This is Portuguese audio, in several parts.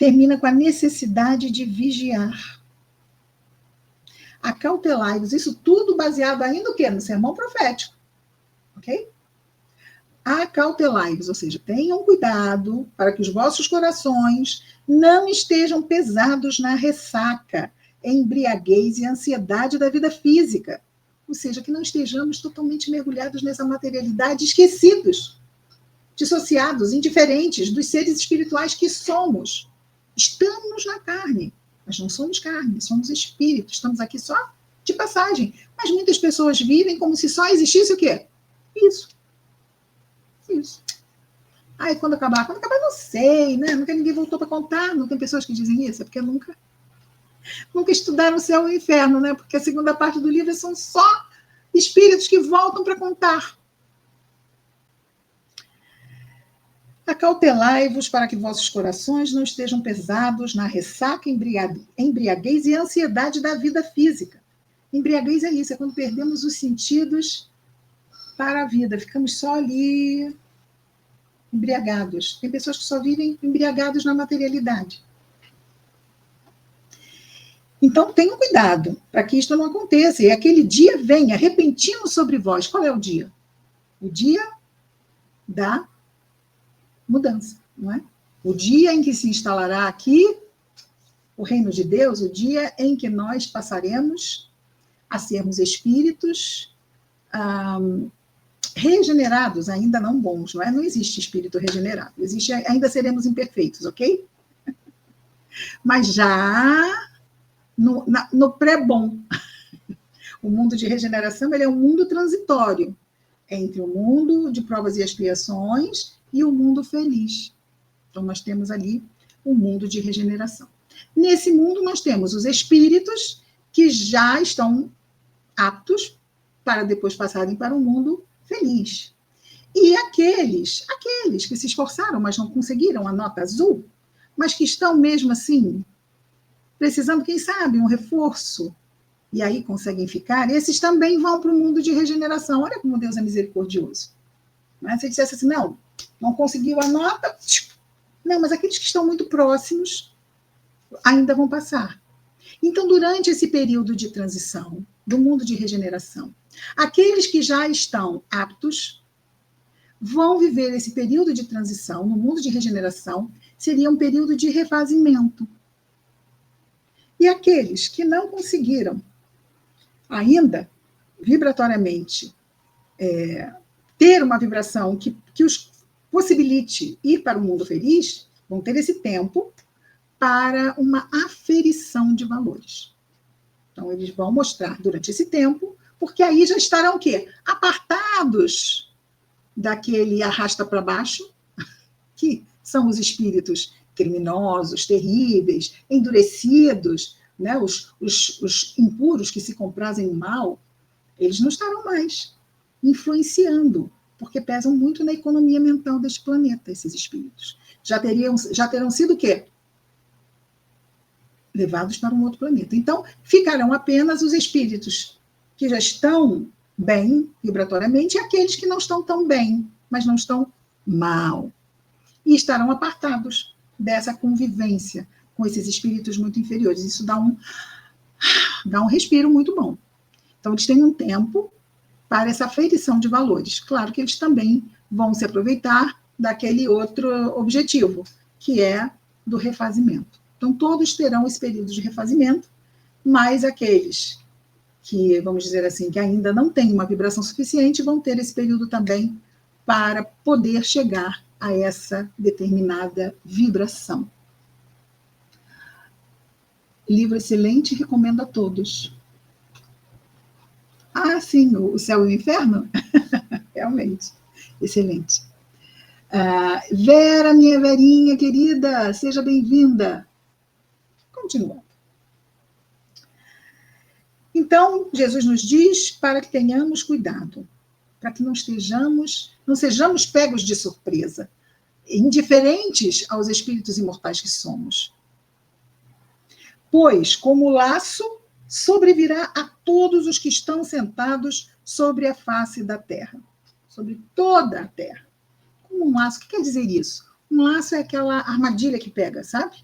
termina com a necessidade de vigiar. Acautelai-vos, isso tudo baseado ainda no quê? No sermão profético. Ok? Acautelai-vos, ou seja, tenham cuidado para que os vossos corações não estejam pesados na ressaca, embriaguez e ansiedade da vida física. Ou seja, que não estejamos totalmente mergulhados nessa materialidade, esquecidos, dissociados, indiferentes dos seres espirituais que somos. Estamos na carne, mas não somos carne, somos espírito. Estamos aqui só de passagem. Mas muitas pessoas vivem como se só existisse o quê? Isso. Aí quando acabar, não sei, né? Nunca ninguém voltou para contar. Não tem pessoas que dizem isso, é porque nunca estudaram o céu e o inferno, né? Porque a segunda parte do livro são só espíritos que voltam para contar. Acautelai-vos para que vossos corações não estejam pesados na ressaca, embriaguez e ansiedade da vida física. Embriaguez é isso, é quando perdemos os sentidos para a vida, ficamos só ali embriagados. Tem pessoas que só vivem embriagados na materialidade. Então, tenham cuidado para que isto não aconteça. E aquele dia venha repentino sobre vós. Qual é o dia? O dia da mudança, não é? O dia em que se instalará aqui o reino de Deus, o dia em que nós passaremos a sermos espíritos regenerados, ainda não bons, não é? Não existe espírito regenerado, existe, ainda seremos imperfeitos, ok? Mas já no pré-bom. O mundo de regeneração, ele é um mundo transitório entre o mundo de provas e expiações e o mundo feliz. Então, nós temos ali o mundo de regeneração. Nesse mundo, nós temos os espíritos que já estão aptos para depois passarem para o mundo feliz. E aqueles que se esforçaram, mas não conseguiram a nota azul, mas que estão mesmo assim, precisando, quem sabe, um reforço, e aí conseguem ficar, esses também vão para o mundo de regeneração. Olha como Deus é misericordioso. Não é? Se ele dissesse assim, não conseguiu a nota, não, mas aqueles que estão muito próximos ainda vão passar. Então, durante esse período de transição do mundo de regeneração, aqueles que já estão aptos vão viver esse período de transição no mundo de regeneração, seria um período de refazimento. E aqueles que não conseguiram ainda, vibratoriamente, ter uma vibração que os possibilite ir para o mundo feliz, vão ter esse tempo para uma aferição de valores. Então, eles vão mostrar durante esse tempo, porque aí já estarão o quê? Apartados daquele arrasta para baixo, que são os espíritos criminosos, terríveis, endurecidos, né? Os impuros que se comprazem no mal, eles não estarão mais influenciando, porque pesam muito na economia mental deste planeta, esses espíritos. Já terão sido o quê? Levados para um outro planeta. Então, ficarão apenas os espíritos que já estão bem vibratoriamente e aqueles que não estão tão bem, mas não estão mal. E estarão apartados dessa convivência com esses espíritos muito inferiores. Isso dá um respiro muito bom. Então, eles têm um tempo para essa aferição de valores. Claro que eles também vão se aproveitar daquele outro objetivo, que é do refazimento. Então, todos terão esse período de refazimento, mas aqueles que, vamos dizer assim, que ainda não têm uma vibração suficiente, vão ter esse período também para poder chegar a essa determinada vibração. Livro excelente, recomendo a todos. Ah, sim, o Céu e o Inferno? Realmente, excelente. Vera, minha Verinha querida, seja bem-vinda. Continuando. Então, Jesus nos diz para que tenhamos cuidado, para que não sejamos pegos de surpresa, indiferentes aos espíritos imortais que somos. Pois, como laço, sobrevirá a todos os que estão sentados sobre a face da terra, sobre toda a terra. Como um laço, o que quer dizer isso? Um laço é aquela armadilha que pega, sabe?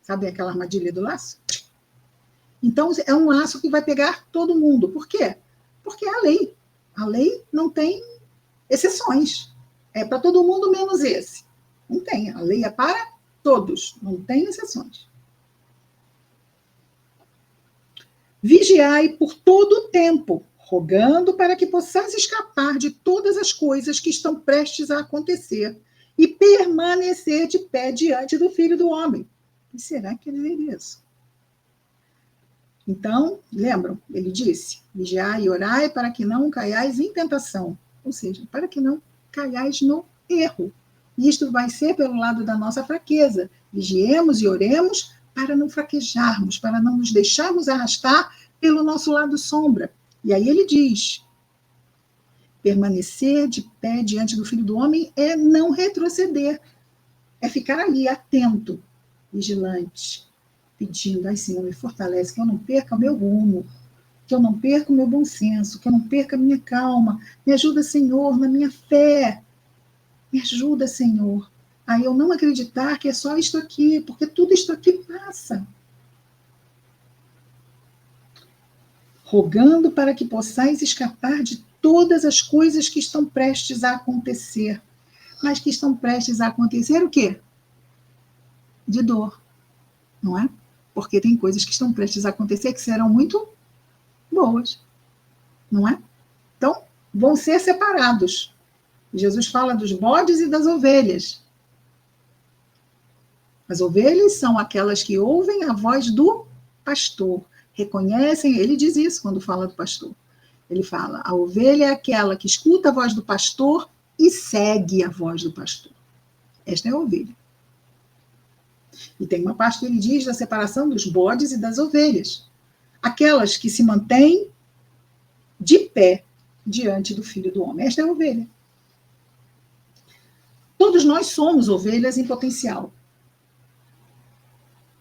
Sabe aquela armadilha do laço? Então, é um laço que vai pegar todo mundo. Por quê? Porque é a lei. A lei não tem exceções. É para todo mundo menos esse. Não tem. A lei é para todos. Não tem exceções. Vigiai por todo o tempo, rogando para que possais escapar de todas as coisas que estão prestes a acontecer e permanecer de pé diante do Filho do Homem. E será que ele diria isso? Então, lembram? Ele disse, vigiai e orai para que não caiais em tentação. Ou seja, para que não caiais no erro. Isto vai ser pelo lado da nossa fraqueza. Vigiemos e oremos para não fraquejarmos, para não nos deixarmos arrastar pelo nosso lado sombra. E aí ele diz, permanecer de pé diante do Filho do Homem é não retroceder, é ficar ali, atento, vigilante, pedindo, ai Senhor, me fortalece, que eu não perca o meu rumo, que eu não perca o meu bom senso, que eu não perca a minha calma, me ajuda, Senhor, na minha fé, me ajuda, Senhor, a eu não acreditar que é só isto aqui, porque tudo isto aqui passa. Rogando para que possais escapar de todas as coisas que estão prestes a acontecer. Mas que estão prestes a acontecer o quê? De dor, não é? Porque tem coisas que estão prestes a acontecer que serão muito boas, não é? Então, vão ser separados. Jesus fala dos bodes e das ovelhas. As ovelhas são aquelas que ouvem a voz do pastor, reconhecem, ele diz isso quando fala do pastor. Ele fala, a ovelha é aquela que escuta a voz do pastor e segue a voz do pastor. Esta é a ovelha. E tem uma parte que ele diz da separação dos bodes e das ovelhas. Aquelas que se mantêm de pé diante do Filho do Homem. Esta é a ovelha. Todos nós somos ovelhas em potencial.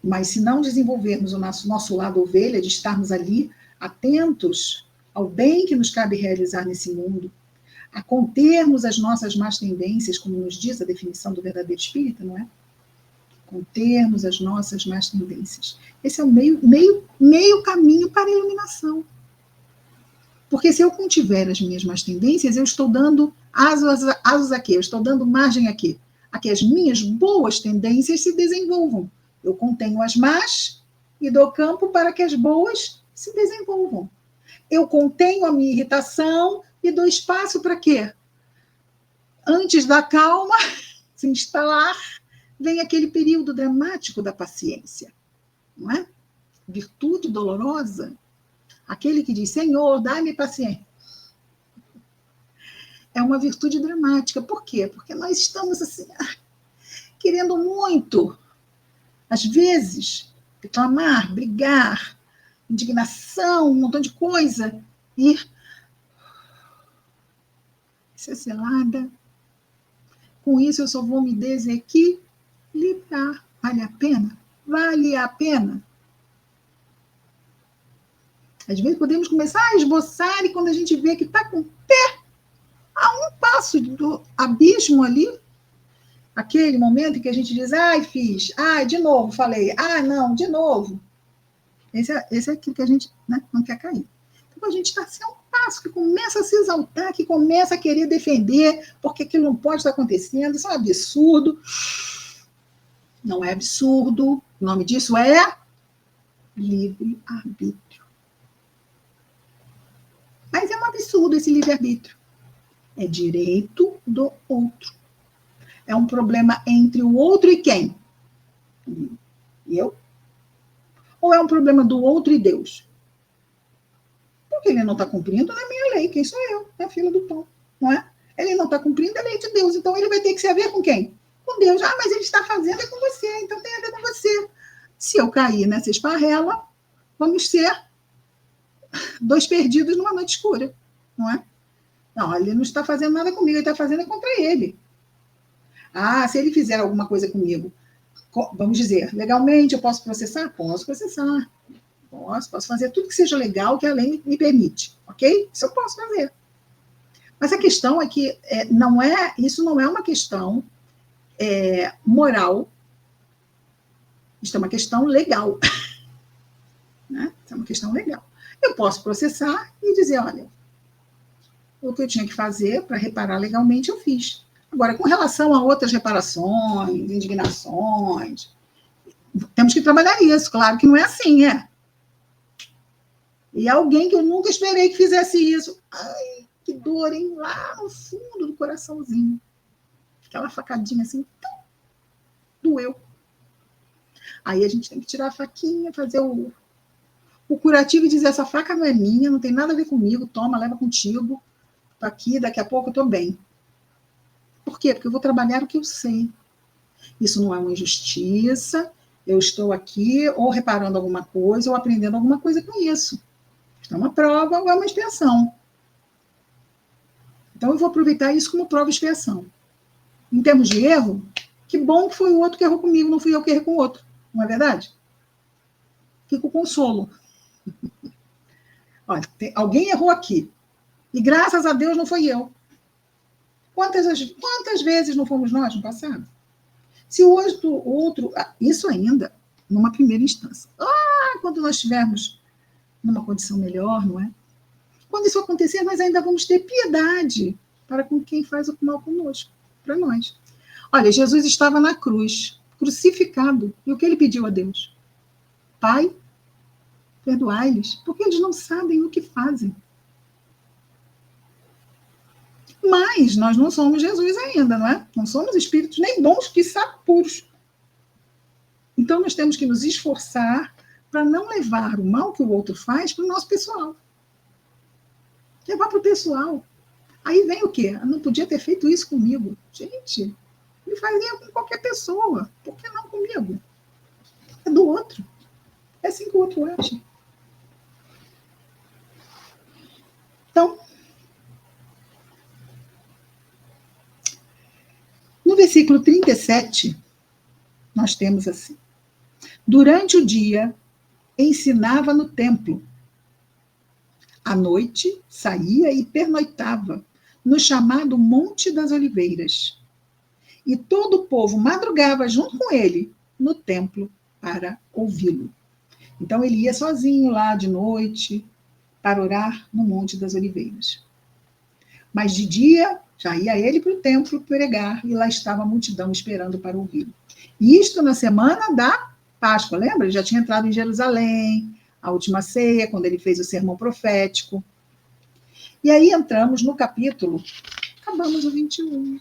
Mas se não desenvolvermos o nosso lado ovelha, de estarmos ali atentos ao bem que nos cabe realizar nesse mundo, a contermos as nossas más tendências, como nos diz a definição do verdadeiro espírita, não é? Contermos as nossas más tendências. Esse é o meio caminho para a iluminação. Porque se eu contiver as minhas más tendências, eu estou dando asas aqui, eu estou dando margem aqui, a que as minhas boas tendências se desenvolvam. Eu contenho as más e dou campo para que as boas se desenvolvam. Eu contenho a minha irritação e dou espaço para quê? Antes da calma se instalar, vem aquele período dramático da paciência, não é? Virtude dolorosa. Aquele que diz, Senhor, dá-me paciência. É uma virtude dramática. Por quê? Porque nós estamos assim, querendo muito. Às vezes, reclamar, brigar, indignação, um montão de coisa, e ser selada. Com isso, eu só vou me desequilibrar. Vale a pena? Vale a pena. Às vezes, podemos começar a esboçar, e quando a gente vê que está com o pé a um passo do abismo ali, aquele momento em que a gente diz, ai, fiz, ai, de novo, falei, ah, não, de novo. Esse é aquilo que a gente, né, não quer cair. Então, a gente está assim, a um passo que começa a se exaltar, que começa a querer defender, porque aquilo não pode estar acontecendo, isso é um absurdo. Não é absurdo, o nome disso é livre-arbítrio. Mas é um absurdo esse livre-arbítrio. É direito do outro. É um problema entre o outro e quem? Eu? Ou é um problema do outro e Deus? Porque ele não está cumprindo na minha lei. Quem sou eu? É a filha do pão, não é? Ele não está cumprindo a lei de Deus. Então ele vai ter que se haver com quem? Com Deus. Ah, mas ele está fazendo é com você. Então tem a ver com você. Se eu cair nessa esparrela, vamos ser dois perdidos numa noite escura, não é? Não, ele não está fazendo nada comigo. Ele está fazendo é contra ele. Ah, se ele fizer alguma coisa comigo, vamos dizer, legalmente eu posso processar? Posso processar. Posso fazer tudo que seja legal que a lei me permite, ok? Isso eu posso fazer. Mas a questão é que isso não é uma questão moral Isso é uma questão legal. Né? Isso é uma questão legal. Eu posso processar e dizer, olha, o que eu tinha que fazer para reparar legalmente, eu fiz. Agora, com relação a outras reparações, indignações, temos que trabalhar isso. Claro que não é assim, é. E alguém que eu nunca esperei que fizesse isso. Ai, que dor, hein? Lá no fundo do coraçãozinho. Aquela facadinha assim, doeu. Aí a gente tem que tirar a faquinha, fazer o curativo e dizer, essa faca não é minha, não tem nada a ver comigo, toma, leva contigo. Tô aqui, daqui a pouco eu tô bem. Por quê? Porque eu vou trabalhar o que eu sei. Isso não é uma injustiça, eu estou aqui ou reparando alguma coisa ou aprendendo alguma coisa com isso. É uma prova ou é uma expiação. Então, eu vou aproveitar isso como prova e expiação. Em termos de erro, que bom que foi o outro que errou comigo, não fui eu que errei com o outro. Não é verdade? Fica o consolo. Olha, alguém errou aqui. E graças a Deus não foi eu. Quantas vezes não fomos nós no passado? Se o outro, isso ainda numa primeira instância. Quando nós estivermos numa condição melhor, não é? Quando isso acontecer, nós ainda vamos ter piedade para com quem faz o mal conosco, para nós. Olha, Jesus estava na cruz, crucificado, e o que ele pediu a Deus? Pai, perdoai-lhes, porque eles não sabem o que fazem. Mas nós não somos Jesus ainda, não é? Não somos espíritos nem bons, que puros. Então, nós temos que nos esforçar para não levar o mal que o outro faz para o nosso pessoal. Levar para o pessoal. Aí vem o quê? Não podia ter feito isso comigo. Gente, ele fazia com qualquer pessoa. Por que não comigo? É do outro. É assim que o outro acha. Então, no versículo 37, nós temos assim: durante o dia, ensinava no templo. À noite, saía e pernoitava no chamado Monte das Oliveiras. E todo o povo madrugava junto com ele no templo para ouvi-lo. Então, ele ia sozinho lá de noite para orar no Monte das Oliveiras. Mas de dia, já ia ele para o templo pregar, e lá estava a multidão esperando para ouvi-lo. Isto na semana da Páscoa, lembra? Ele já tinha entrado em Jerusalém, a última ceia, quando ele fez o sermão profético. E aí entramos no capítulo, acabamos o 21.